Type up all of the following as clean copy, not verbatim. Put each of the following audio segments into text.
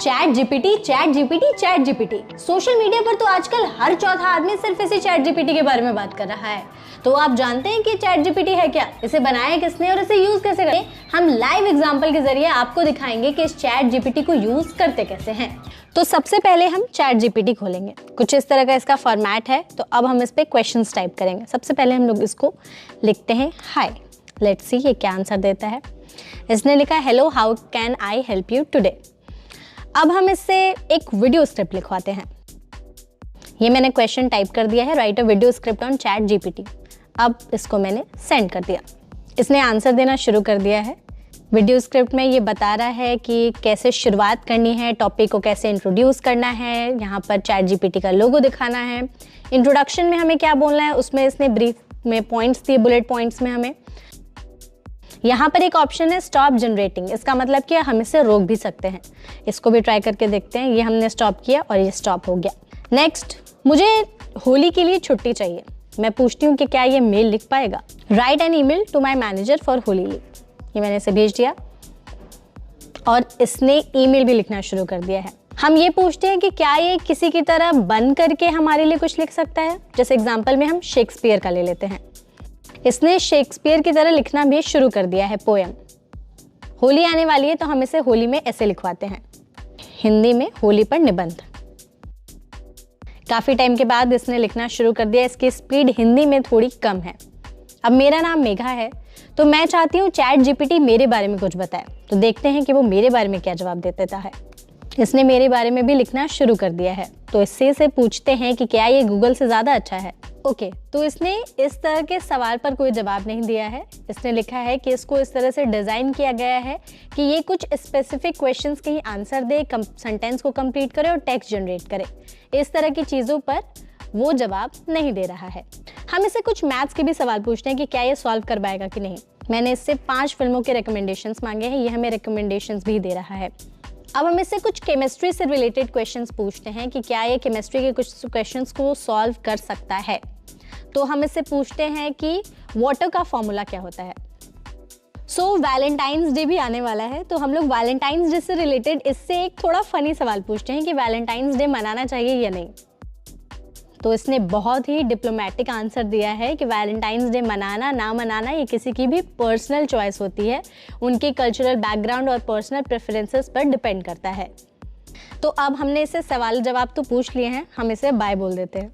Chat GPT. Social media पर तो आजकल हर चौथा आदमी सिर्फ इसी चैट जीपीटी के बारे में बात कर रहा है। तो आप जानते हैं कि चैट जीपीटी है क्या, इसे बनाया किसने और इसे यूज कैसे करें? हम लाइव एग्जांपल के जरिए आपको दिखाएंगे कि इस चैट जीपीटी को यूज करते कैसे हैं। तो सबसे पहले हम चैट जीपीटी खोलेंगे। कुछ इस तरह का इसका फॉर्मेट है। तो अब हम इस पे क्वेश्चंस टाइप करेंगे। सबसे पहले हम लोग इसको लिखते हैं हाय। लेट्स सी ये क्या आंसर देता है। इसने लिखा hello, how can I help you today. अब हम इससे एक वीडियो स्क्रिप्ट लिखवाते हैं। ये मैंने क्वेश्चन टाइप कर दिया है, right a video script on chat GPT. अब इसको मैंने सेंड कर दिया। इसने आंसर देना शुरू कर दिया है। वीडियो स्क्रिप्ट में ये बता रहा है कि कैसे शुरुआत करनी है, टॉपिक को कैसे इंट्रोड्यूस करना है, यहाँ पर चैट जीपीटी का लोगो दिखाना है, इंट्रोडक्शन में हमें क्या बोलना है, उसमें इसने ब्रीफ में पॉइंट्स दिए, बुलेट पॉइंट्स में हमें। यहाँ पर एक ऑप्शन है स्टॉप जनरेटिंग, इसका मतलब कि हम इसे रोक भी सकते हैं। इसको भी ट्राई करके देखते हैं। ये हमने स्टॉप किया और ये स्टॉप हो गया। नेक्स्ट, मुझे होली के लिए छुट्टी चाहिए। मैं पूछती हूँ कि क्या ये मेल लिख पाएगा। Write an email to my manager for Holi leave. ये मैंने इसे भेज दिया और इसने ईमेल भी लिखना शुरू कर दिया है। हम ये पूछते हैं कि क्या ये किसी की तरह बन करके हमारे लिए कुछ लिख सकता है। जैसे एग्जाम्पल में हम शेक्सपियर का ले लेते हैं। इसने शेक्सपियर की तरह लिखना भी शुरू कर दिया है, पोएम। होली आने वाली है तो हम इसे होली में ऐसे लिखवाते हैं, हिंदी में होली पर निबंध। काफी टाइम के बाद इसने लिखना शुरू कर दिया। इसकी स्पीड हिंदी में थोड़ी कम है। अब मेरा नाम मेघा है तो मैं चाहती हूँ चैट जीपीटी मेरे बारे में कुछ बताए। तो देखते हैं कि वो मेरे बारे में क्या जवाब देता है। इसने मेरे बारे में भी लिखना शुरू कर दिया है। तो इससे से पूछते हैं कि क्या ये गूगल से ज्यादा अच्छा है। ओके, तो इसने इस तरह के सवाल पर कोई जवाब नहीं दिया है। इसने लिखा है कि इसको इस तरह से डिजाइन किया गया है कि ये कुछ स्पेसिफिक क्वेश्चंस के ही आंसर दे, सेंटेंस को कंप्लीट करे और टेक्स्ट जनरेट करे। इस तरह की चीजों पर वो जवाब नहीं दे रहा है। हम इसे कुछ मैथ्स के भी सवाल पूछते हैं कि क्या ये सॉल्व कर पाएगा कि नहीं। मैंने इससे 5 फिल्मों के रिकमेंडेशंस मांगे हैं। ये हमें रिकमेंडेशंस भी दे रहा है। अब हम इससे कुछ केमिस्ट्री से रिलेटेड क्वेश्चंस पूछते हैं कि क्या ये केमिस्ट्री के कुछ क्वेश्चंस को सॉल्व कर सकता है। तो हम इससे पूछते हैं कि वाटर का फॉर्मूला क्या होता है। सो वैलेंटाइंस डे भी आने वाला है तो हम लोग वैलेंटाइंस डे से रिलेटेड इससे एक थोड़ा फनी सवाल पूछते हैं कि वैलेंटाइंस डे मनाना चाहिए या नहीं। तो इसने बहुत ही डिप्लोमेटिक आंसर दिया है कि वैलेंटाइंस डे मनाना ना मनाना ये किसी की भी पर्सनल चॉइस होती है, उनके कल्चरल बैकग्राउंड और पर्सनल प्रेफरेंसेस पर डिपेंड करता है। तो अब हमने इसे सवाल जवाब तो पूछ लिए हैं, हम इसे बाय बोल देते हैं।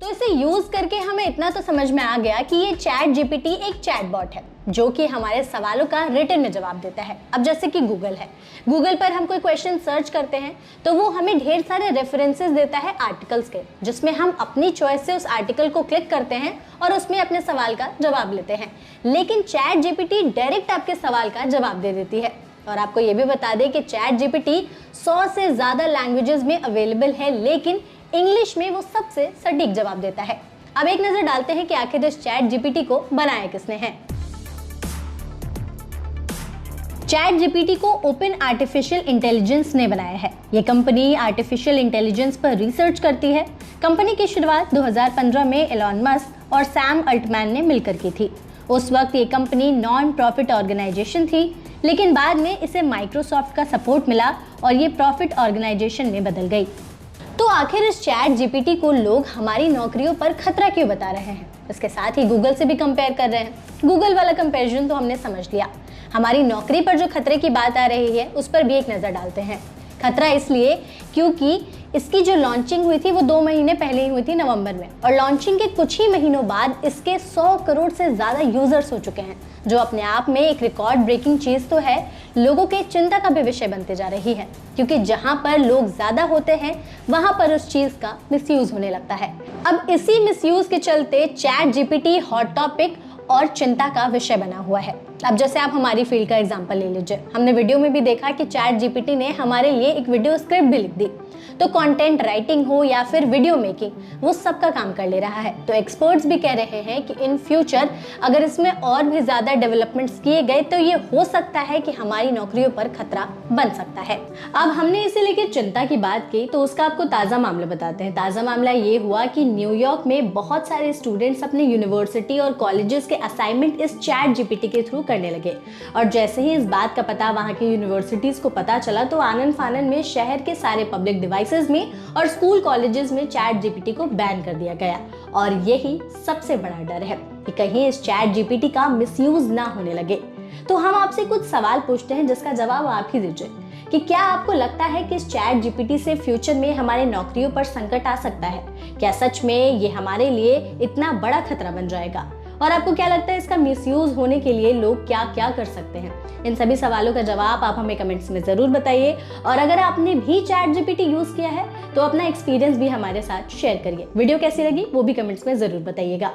तो इसे यूज करके हमें इतना तो समझ में आ गया कि ये चैट जीपीटी एक चैटबॉट है जो कि हमारे सवालों का रिटन में जवाब देता है। अब जैसे कि गूगल है, गूगल पर हम कोई क्वेश्चन सर्च करते हैं तो वो हमें ढेर सारे रेफरेंसेस देता है आर्टिकल्स के, जिसमें हम अपनी चॉइस से उस आर्टिकल को क्लिक करते हैं और उसमें अपने सवाल का जवाब लेते हैं। लेकिन चैट जीपीटी डायरेक्ट आपके सवाल का जवाब दे देती है। और आपको ये भी बता दें कि चैट जीपीटी 100 से ज्यादा लैंग्वेजेस में अवेलेबल है, लेकिन इंग्लिश में वो सबसे सटीक जवाब देता है। अब एक नजर डालते हैं कि आखिर इस चैट जीपीटी को बनाया किसने है। चैट जीपीटी को ओपन आर्टिफिशियल इंटेलिजेंस ने बनाया है। ये कंपनी आर्टिफिशियल इंटेलिजेंस पर रिसर्च करती है। कंपनी की शुरुआत 2015 में एलॉन मस्क और सैम अल्टमैन ने मिलकर की थी। उस वक्त ये कंपनी नॉन प्रॉफिट ऑर्गेनाइजेशन थी, लेकिन बाद में इसे माइक्रोसॉफ्ट का सपोर्ट मिला और ये प्रॉफिट ऑर्गेनाइजेशन में बदल गई। तो आखिर इस चैट जीपीटी को लोग हमारी नौकरियों पर खतरा क्यों बता रहे हैं? इसके साथ ही गूगल से भी कंपेयर कर रहे हैं। गूगल वाला कंपैरिजन तो हमने समझ लिया। हमारी नौकरी पर जो खतरे की बात आ रही है उस पर भी एक नजर डालते हैं। खतरा इसलिए क्योंकि इसकी जो लॉन्चिंग हुई थी वो 2 महीने पहले ही हुई थी, नवंबर में, और लॉन्चिंग के कुछ ही महीनों बाद इसके 100 करोड़ से ज्यादा यूजर्स हो चुके हैं, जो अपने आप में एक रिकॉर्ड ब्रेकिंग चीज तो है, लोगों के चिंता का भी विषय बनते जा रही है। क्योंकि जहां पर लोग ज्यादा होते हैं वहां पर उस चीज का मिसयूज होने लगता है। अब इसी मिसयूज के चलते चैट जीपीटी हॉट टॉपिक और चिंता का विषय बना हुआ है। अब जैसे आप हमारी फील्ड का एग्जांपल ले लीजिए। हमने वीडियो में भी देखा कि चैट जीपीटी ने हमारे लिए एक वीडियो स्क्रिप्ट भी लिख दी। तो कंटेंट राइटिंग हो या फिर वीडियो मेकिंग, वो सबका काम कर ले रहा है। तो एक्सपर्ट्स भी कह रहे हैं कि इन फ्यूचर अगर इसमें और भी ज्यादा डेवलपमेंट्स किए गए तो ये हो सकता है कि हमारी नौकरियों पर खतरा बन सकता है। अब हमने इसे लेकर चिंता की बात की तो उसका आपको ताजा मामला बताते हैं। ताजा मामला ये हुआ कि न्यूयॉर्क में बहुत सारे स्टूडेंट्स अपने यूनिवर्सिटी और कॉलेजेस के असाइनमेंट इस चैट जीपीटी के थ्रू करने लगे, और जैसे ही इस बात का पता वहां की यूनिवर्सिटीज को पता चला तो आनन फानन में शहर के सारे पब्लिक डिवाइसेस में और स्कूल कॉलेजेस में चैट जीपीटी को बैन कर दिया गया। और यही सबसे बड़ा डर है कि कहीं इस चैट जीपीटी का मिसयूज ना होने लगे। तो हम आपसे कुछ सवाल पूछते हैं जिसका जवाब आप ही दीजिए कि क्या आपको लगता है कि इस चैट जीपीटी से फ्यूचर में हमारे नौकरियों पर संकट आ सकता है? क्या सच में ये हमारे लिए इतना बड़ा खतरा बन जाएगा? और आपको क्या लगता है इसका मिसयूज होने के लिए लोग क्या क्या कर सकते हैं? इन सभी सवालों का जवाब आप हमें कमेंट्स में जरूर बताइए। और अगर आपने भी चैट जीपीटी यूज किया है तो अपना एक्सपीरियंस भी हमारे साथ शेयर करिए। वीडियो कैसी लगी वो भी कमेंट्स में जरूर बताइएगा।